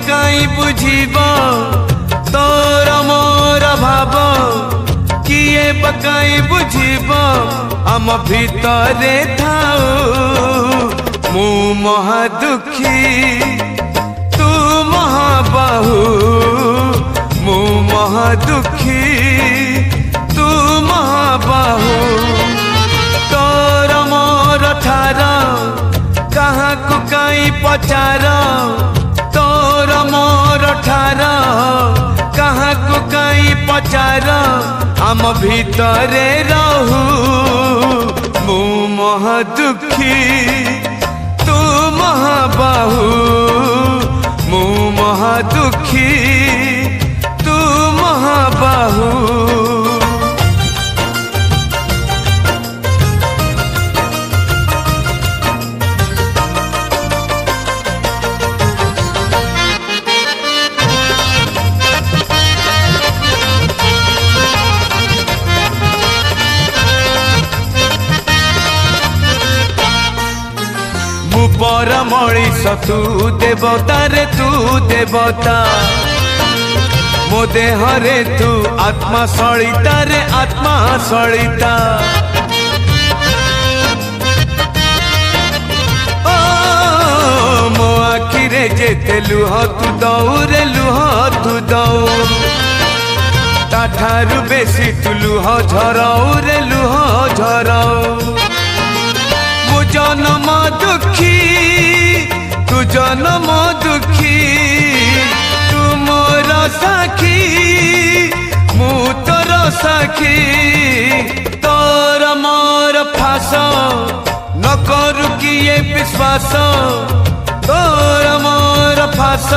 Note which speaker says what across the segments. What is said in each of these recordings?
Speaker 1: काई बुझीब तोर मोर भाव किए पकाई बुझीब आम भितरे थाऊ मु महा दुखी तू महाबाहु मु महा दुखी तू महाबाहु तोर मोर ठार कहाँ को काई पचार तोर मोर ठार कहाँ को काई पचार आम भितरे रहू मु महा दुखी तू महाबाहु मु महा दुखी तू महाबाहु पर मणिष तू देवता रे तू देवता मो देह रे तू आत्मा सलिता रे आत्मा सलिता मो आखि रे जेते लुह तू दऊ रे लुह तू दऊ ताठारु बेसी तू लुह झराऊ रे लुह झराऊ जन्म दुखी तू जन्म दुखी तू मोर साखी मु तोर साखी तोर मोर फास न करू किए विश्वास तोर मोर फास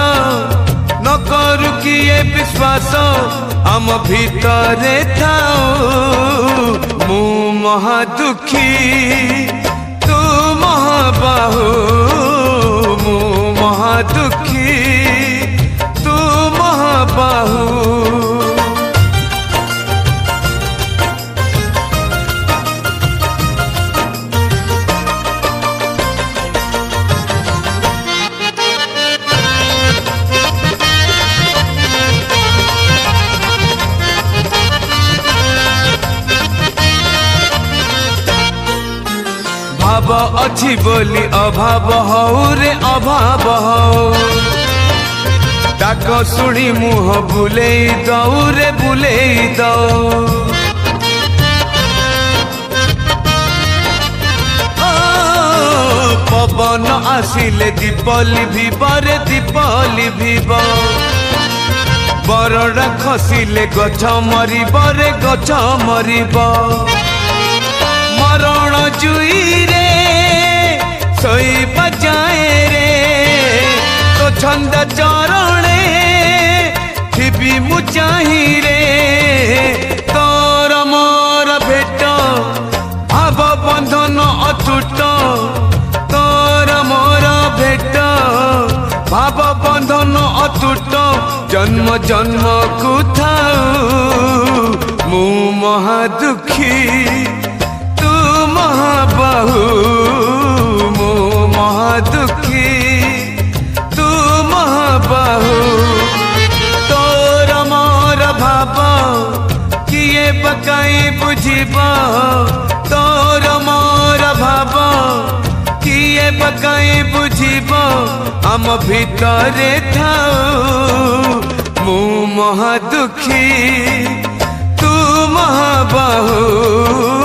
Speaker 1: न करू किए विश्वास आम भितरे थाऊ मु महा दुखी महाबाहु मु महा दुखी तू महाबाहु भाव अच्छी बोली अभाव हऊ रे अभाव हऊ डाक शुणी मुह बुले दऊ रे बुले दऊ पवन आसिले दीपली भीब रे दीपली भीब बरड़ा खसिले गछ मरिब रे गछ मरिब मरण जुई रे सोई बजाए रे तो छंद चरणे थिबी मु चाही रे तोर मोर भेट भाव बंधन अटूट तोर मोर भेट भाव बंधन अटूट जन्म जन्म को थाऊ मु महा दुखी महाबाहु मो महा दुखी तू महाबाहु तोर मोर भाव किए पकाई बुझीब तोर मोर भाव किए पकाई बुझीब आम भितरे थाऊ मु महा दुखी तू महाबाहु